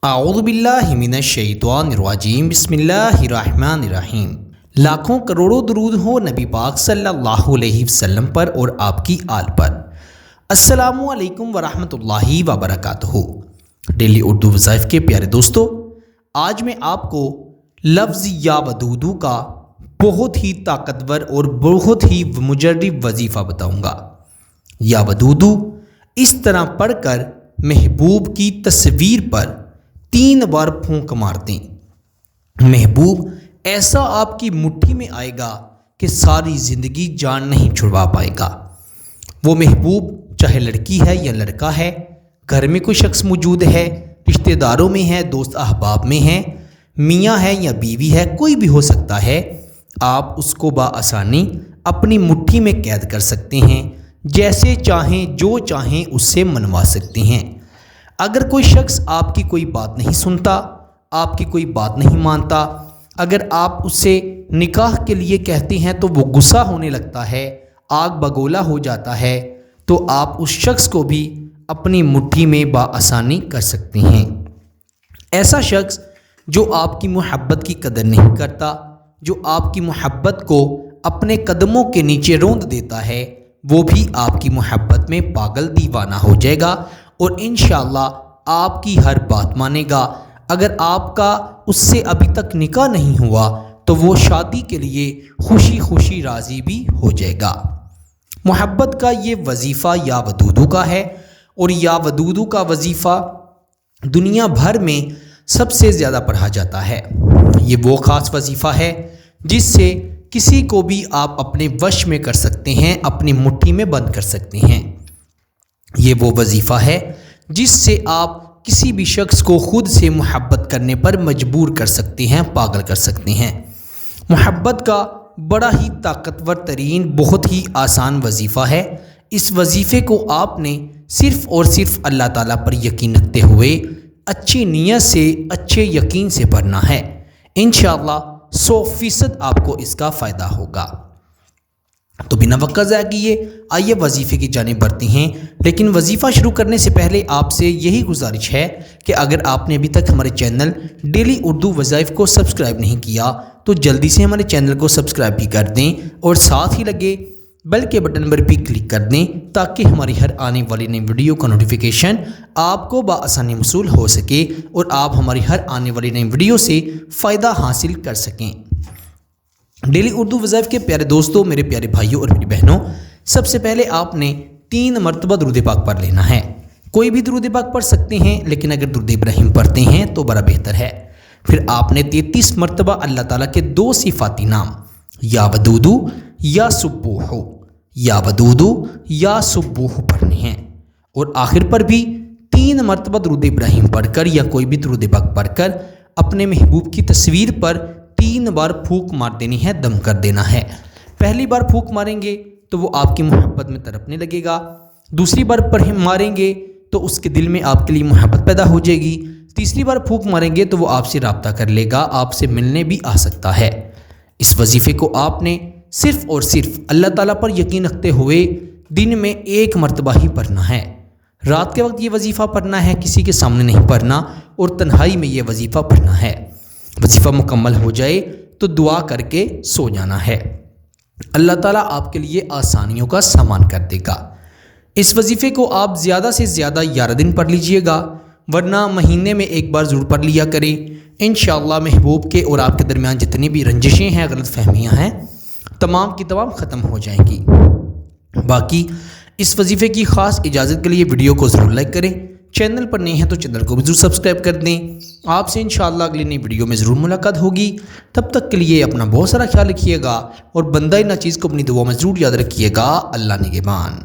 اعوذ باللہ من الشیطان الرجیم بسم اللہ الرحمن الرحیم۔ لاکھوں کروڑوں درود ہو نبی پاک صلی اللہ علیہ وسلم پر اور آپ کی آل پر۔ السلام علیکم ورحمۃ اللہ وبرکاتہ۔ ڈیلی اردو وظائف کے پیارے دوستو، آج میں آپ کو لفظ یا ودودو کا بہت ہی طاقتور اور بہت ہی مجرب وظیفہ بتاؤں گا۔ یا ودودو اس طرح پڑھ کر محبوب کی تصویر پر 3 بار پھونک مار دیں۔ محبوب ایسا آپ کی مٹھی میں آئے گا کہ ساری زندگی جان نہیں چھڑوا پائے گا۔ وہ محبوب چاہے لڑکی ہے یا لڑکا ہے، گھر میں کوئی شخص موجود ہے، رشتہ داروں میں ہے، دوست احباب میں ہے، میاں ہے یا بیوی ہے، کوئی بھی ہو سکتا ہے، آپ اس کو بآسانی اپنی مٹھی میں قید کر سکتے ہیں، جیسے چاہیں جو چاہیں اس سے منوا سکتے ہیں۔ اگر کوئی شخص آپ کی کوئی بات نہیں سنتا، آپ کی کوئی بات نہیں مانتا، اگر آپ اس سے نکاح کے لیے کہتے ہیں تو وہ غصہ ہونے لگتا ہے، آگ بگولا ہو جاتا ہے، تو آپ اس شخص کو بھی اپنی مٹھی میں بآسانی کر سکتے ہیں۔ ایسا شخص جو آپ کی محبت کی قدر نہیں کرتا، جو آپ کی محبت کو اپنے قدموں کے نیچے روند دیتا ہے، وہ بھی آپ کی محبت میں پاگل دیوانہ ہو جائے گا اور انشاءاللہ آپ کی ہر بات مانے گا۔ اگر آپ کا اس سے ابھی تک نکاح نہیں ہوا تو وہ شادی کے لیے خوشی خوشی راضی بھی ہو جائے گا۔ محبت کا یہ وظیفہ یا ودودو کا ہے، اور یا ودودو کا وظیفہ دنیا بھر میں سب سے زیادہ پڑھا جاتا ہے۔ یہ وہ خاص وظیفہ ہے جس سے کسی کو بھی آپ اپنے وش میں کر سکتے ہیں، اپنی مٹھی میں بند کر سکتے ہیں۔ یہ وہ وظیفہ ہے جس سے آپ کسی بھی شخص کو خود سے محبت کرنے پر مجبور کر سکتے ہیں، پاگل کر سکتے ہیں۔ محبت کا بڑا ہی طاقتور ترین، بہت ہی آسان وظیفہ ہے۔ اس وظیفے کو آپ نے صرف اور صرف اللہ تعالیٰ پر یقین رکھتے ہوئے اچھی نیت سے، اچھے یقین سے پڑھنا ہے۔ انشاءاللہ 100% آپ کو اس کا فائدہ ہوگا۔ تو بنا وقت ضائع کیے آئیے وظیفے کی جانب بڑھتے ہیں، لیکن وظیفہ شروع کرنے سے پہلے آپ سے یہی گزارش ہے کہ اگر آپ نے ابھی تک ہمارے چینل ڈیلی اردو وظائف کو سبسکرائب نہیں کیا تو جلدی سے ہمارے چینل کو سبسکرائب بھی کر دیں اور ساتھ ہی لگے بیل کے بٹن پر بھی کلک کر دیں تاکہ ہماری ہر آنے والی نئی ویڈیو کا نوٹیفیکیشن آپ کو بآسانی موصول ہو سکے اور آپ ہماری ہر آنے والی نئی ویڈیو سے فائدہ حاصل کر سکیں۔ ڈیلی اردو وظائف کے پیارے دوستوں، میرے پیارے بھائیوں اور میری بہنوں، سب سے پہلے آپ نے 3 مرتبہ درود پاک پڑھ لینا ہے۔ کوئی بھی درود پاک پڑھ سکتے ہیں، لیکن اگر درود ابراہیم پڑھتے ہیں تو بڑا بہتر ہے۔ پھر آپ نے 33 مرتبہ اللہ تعالیٰ کے 2 صفاتی نام یا ودودو یا سبوح، یا ودودو یا سبوح پڑھنے ہیں، اور آخر پر بھی 3 مرتبہ درود ابراہیم پڑھ کر یا کوئی بھی درود پاک پڑھ کر اپنے محبوب کی تصویر پر 3 بار پھونک مار دینی ہے، دم کر دینا ہے۔ پہلی بار پھونک ماریں گے تو وہ آپ کی محبت میں تڑپنے لگے گا، دوسری بار ماریں گے تو اس کے دل میں آپ کے لیے محبت پیدا ہو جائے گی، تیسری بار پھونک ماریں گے تو وہ آپ سے رابطہ کر لے گا، آپ سے ملنے بھی آ سکتا ہے۔ اس وظیفے کو آپ نے صرف اور صرف اللہ تعالیٰ پر یقین رکھتے ہوئے دن میں 1 مرتبہ ہی پڑھنا ہے۔ رات کے وقت یہ وظیفہ پڑھنا ہے، کسی کے سامنے نہیں پڑھنا، اور تنہائی میں یہ وظیفہ پڑھنا ہے۔ وظیفہ مکمل ہو جائے تو دعا کر کے سو جانا ہے، اللہ تعالیٰ آپ کے لیے آسانیوں کا سامان کر دے گا۔ اس وظیفے کو آپ زیادہ سے زیادہ 11 دن پڑھ لیجئے گا، ورنہ مہینے میں 1 بار ضرور پڑھ لیا کریں۔ انشاءاللہ محبوب کے اور آپ کے درمیان جتنی بھی رنجشیں ہیں، غلط فہمیاں ہیں، تمام کی تمام ختم ہو جائیں گی۔ باقی اس وظیفے کی خاص اجازت کے لیے ویڈیو کو ضرور لائک کریں، چینل پر نئے ہیں تو چینل کو بھی ضرور سبسکرائب کر دیں۔ آپ سے انشاءاللہ اگلی نئی ویڈیو میں ضرور ملاقات ہوگی، تب تک کے لیے اپنا بہت سارا خیال رکھیے گا اور بندہ ناچیز کو اپنی دعا میں ضرور یاد رکھیے گا۔ اللہ نگہبان۔